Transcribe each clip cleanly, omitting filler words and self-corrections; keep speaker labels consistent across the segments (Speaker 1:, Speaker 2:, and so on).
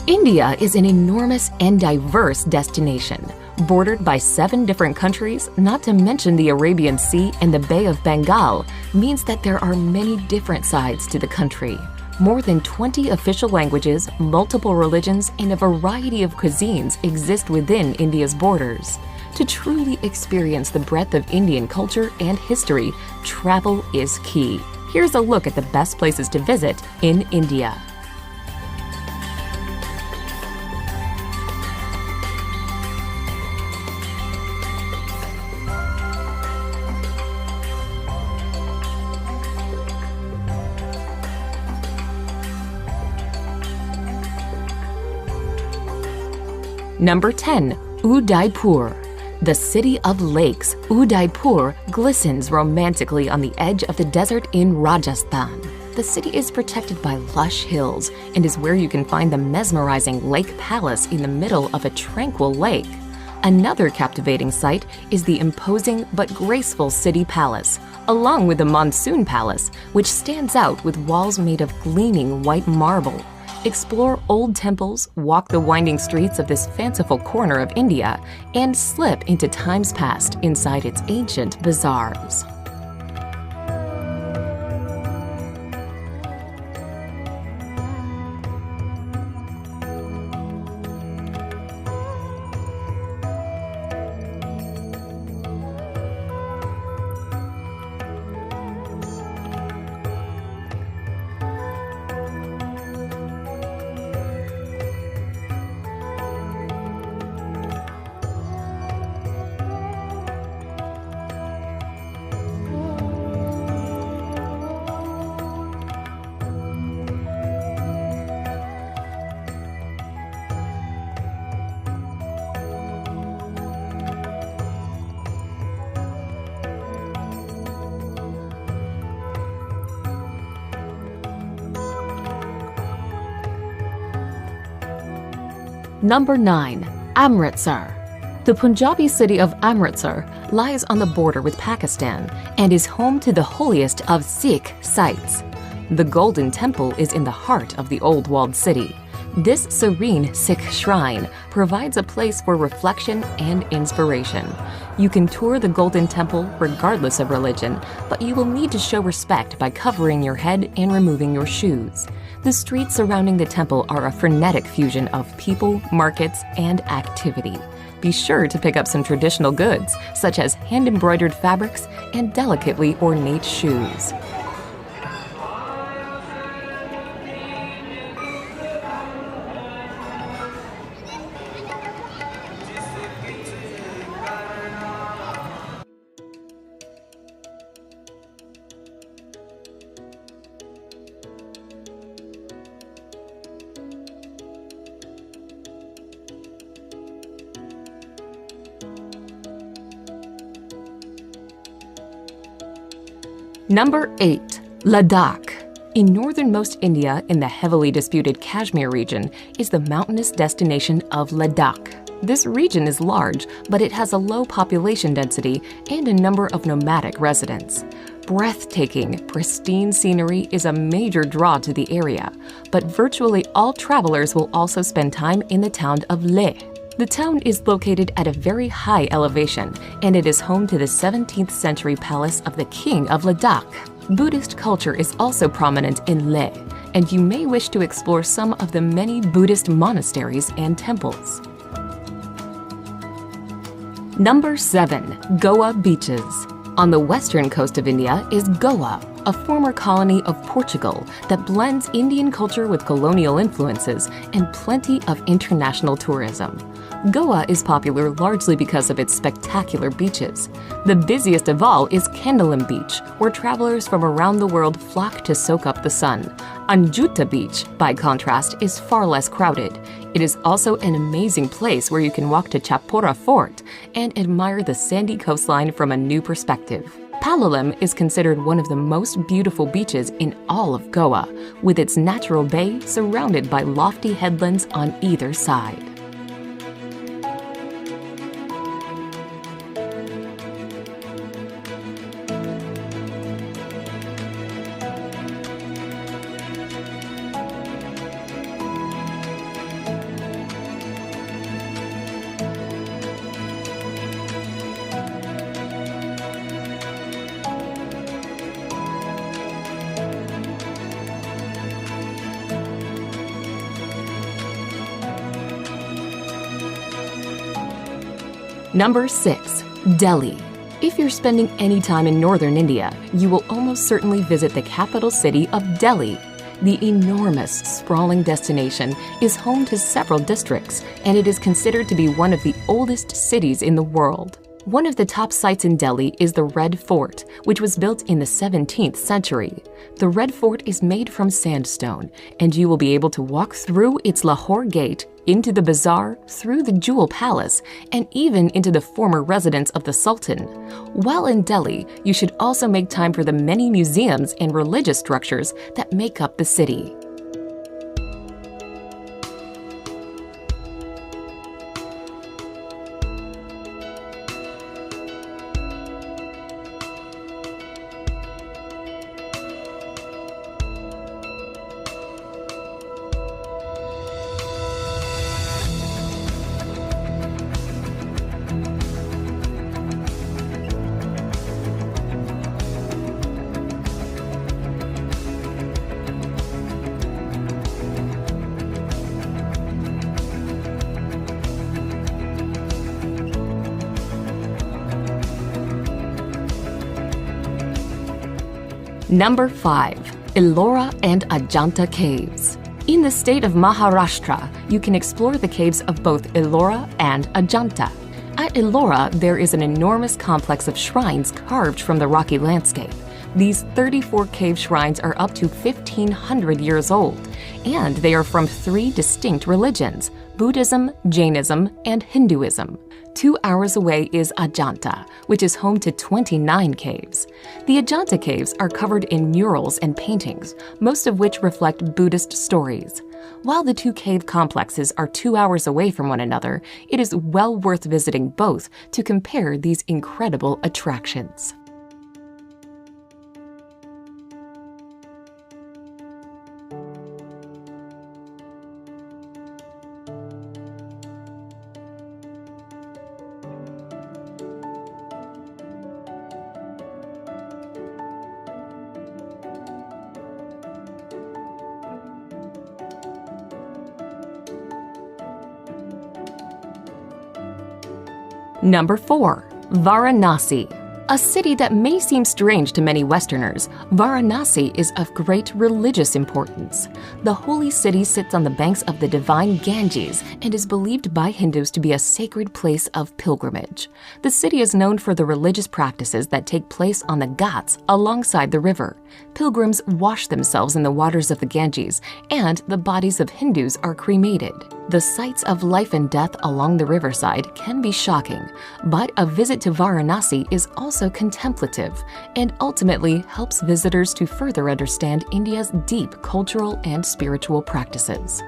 Speaker 1: India is an enormous and diverse destination, bordered by 7 different countries, not to mention the Arabian Sea and the Bay of Bengal, means that there are many different sides to the country. More than 20 official languages, multiple religions, and a variety of cuisines exist within India's borders. To truly experience the breadth of Indian culture and history, travel is key. Here's a look at the best places to visit in India. Number 10. Udaipur. The city of lakes, Udaipur glistens romantically on the edge of the desert in Rajasthan. The city is protected by lush hills and is where you can find the mesmerizing Lake Palace in the middle of a tranquil lake. Another captivating sight is the imposing but graceful city palace, along with the Monsoon Palace, which stands out with walls made of gleaming white marble. Explore old temples, walk the winding streets of this fanciful corner of India, and slip into times past inside its ancient bazaars. Number 9. Amritsar. The Punjabi city of Amritsar lies on the border with Pakistan and is home to the holiest of Sikh sites. The Golden Temple is in the heart of the old walled city. This serene Sikh shrine provides a place for reflection and inspiration. You can tour the Golden Temple regardless of religion, but you will need to show respect by covering your head and removing your shoes. The streets surrounding the temple are a frenetic fusion of people, markets, and activity. Be sure to pick up some traditional goods, such as hand-embroidered fabrics and delicately ornate shoes. Number 8. Ladakh. In northernmost India, in the heavily disputed Kashmir region, is the mountainous destination of Ladakh. This region is large, but it has a low population density and a number of nomadic residents. Breathtaking, pristine scenery is a major draw to the area, but virtually all travelers will also spend time in the town of Leh. The town is located at a very high elevation, and it is home to the 17th century palace of the King of Ladakh. Buddhist culture is also prominent in Leh, and you may wish to explore some of the many Buddhist monasteries and temples. Number 7. Goa beaches. On the western coast of India is Goa, a former colony of Portugal that blends Indian culture with colonial influences and plenty of international tourism. Goa is popular largely because of its spectacular beaches. The busiest of all is Candolim Beach, where travelers from around the world flock to soak up the sun. Anjuta Beach, by contrast, is far less crowded. It is also an amazing place where you can walk to Chapora Fort and admire the sandy coastline from a new perspective. Palolem is considered one of the most beautiful beaches in all of Goa, with its natural bay surrounded by lofty headlands on either side. Number 6. Delhi. If you're spending any time in northern India, you will almost certainly visit the capital city of Delhi. The enormous, sprawling destination is home to several districts, and it is considered to be one of the oldest cities in the world. One of the top sites in Delhi is the Red Fort, which was built in the 17th century. The Red Fort is made from sandstone, and you will be able to walk through its Lahore Gate, into the bazaar, through the Jewel Palace, and even into the former residence of the Sultan. While in Delhi, you should also make time for the many museums and religious structures that make up the city. Number 5. Ellora and Ajanta Caves. In the state of Maharashtra, you can explore the caves of both Ellora and Ajanta. At Ellora, there is an enormous complex of shrines carved from the rocky landscape. These 34 cave shrines are up to 1,500 years old, and they are from 3 distinct religions: Buddhism, Jainism, and Hinduism. 2 hours away is Ajanta, which is home to 29 caves. The Ajanta caves are covered in murals and paintings, most of which reflect Buddhist stories. While the 2 cave complexes are 2 hours away from one another, it is well worth visiting both to compare these incredible attractions. Number 4. Varanasi. A city that may seem strange to many Westerners, Varanasi is of great religious importance. The holy city sits on the banks of the divine Ganges and is believed by Hindus to be a sacred place of pilgrimage. The city is known for the religious practices that take place on the Ghats alongside the river. Pilgrims wash themselves in the waters of the Ganges, and the bodies of Hindus are cremated. The sights of life and death along the riverside can be shocking, but a visit to Varanasi is also contemplative and ultimately helps visitors to further understand India's deep cultural and spiritual practices.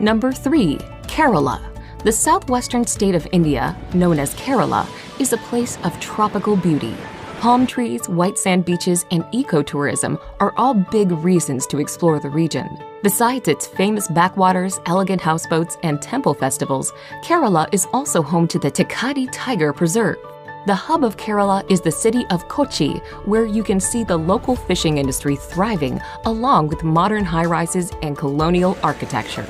Speaker 1: Number 3. Kerala. The southwestern state of India, known as Kerala, is a place of tropical beauty. Palm trees, white sand beaches, and ecotourism are all big reasons to explore the region. Besides its famous backwaters, elegant houseboats, and temple festivals, Kerala is also home to the Thekkady Tiger Preserve. The hub of Kerala is the city of Kochi, where you can see the local fishing industry thriving along with modern high-rises and colonial architecture.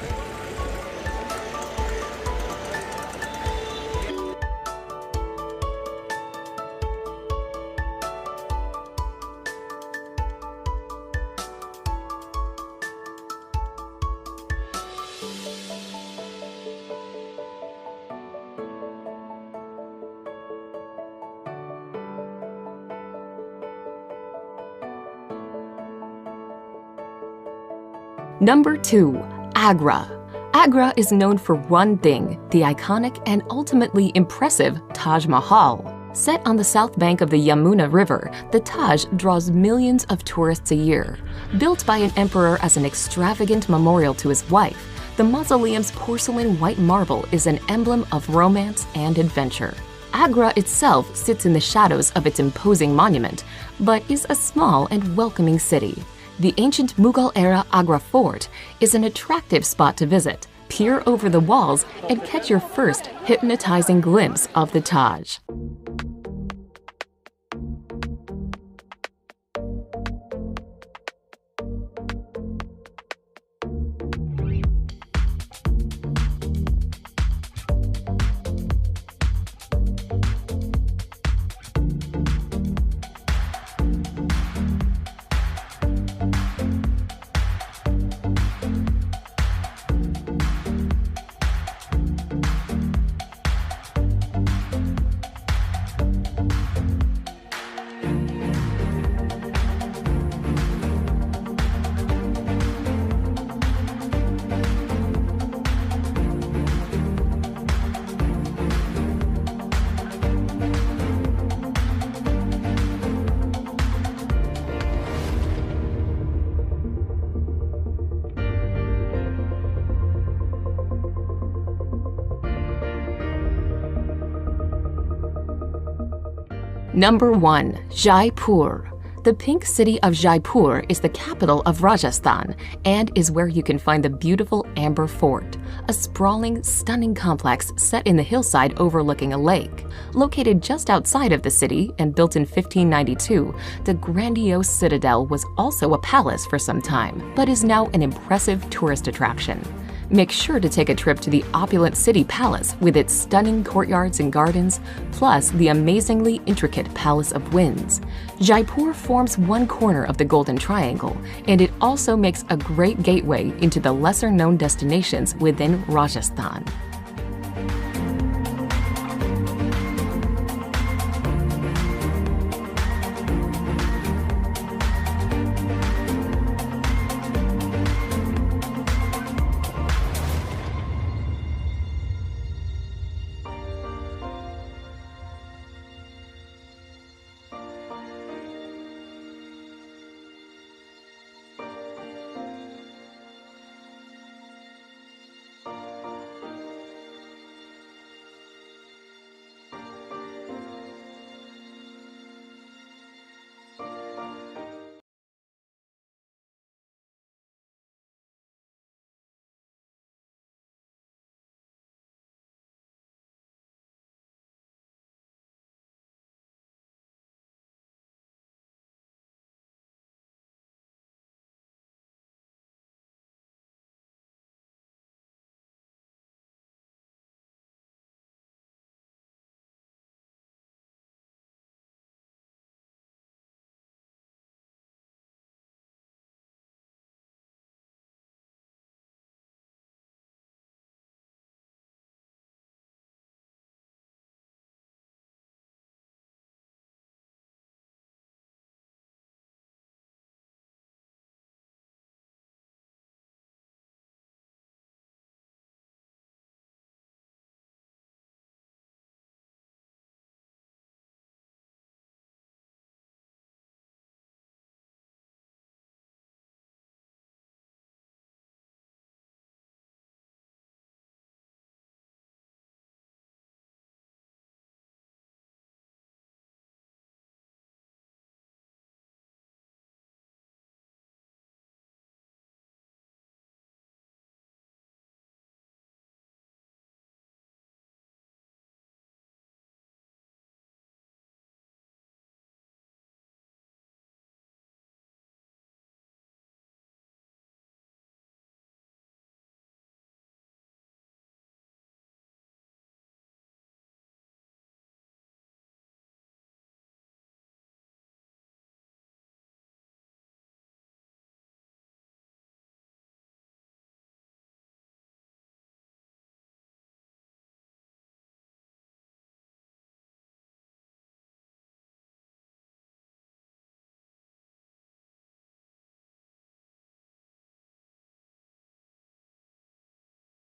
Speaker 1: Number 2. Agra. Agra is known for one thing, the iconic and ultimately impressive Taj Mahal. Set on the south bank of the Yamuna River, the Taj draws millions of tourists a year. Built by an emperor as an extravagant memorial to his wife, the mausoleum's porcelain white marble is an emblem of romance and adventure. Agra itself sits in the shadows of its imposing monument, but is a small and welcoming city. The ancient Mughal-era Agra Fort is an attractive spot to visit. Peer over the walls and catch your first hypnotizing glimpse of the Taj. Number 1. Jaipur. The pink city of Jaipur is the capital of Rajasthan and is where you can find the beautiful Amber Fort, a sprawling, stunning complex set in the hillside overlooking a lake. Located just outside of the city and built in 1592, the grandiose citadel was also a palace for some time, but is now an impressive tourist attraction. Make sure to take a trip to the opulent city palace with its stunning courtyards and gardens, plus the amazingly intricate Palace of Winds. Jaipur forms one corner of the Golden Triangle, and it also makes a great gateway into the lesser-known destinations within Rajasthan.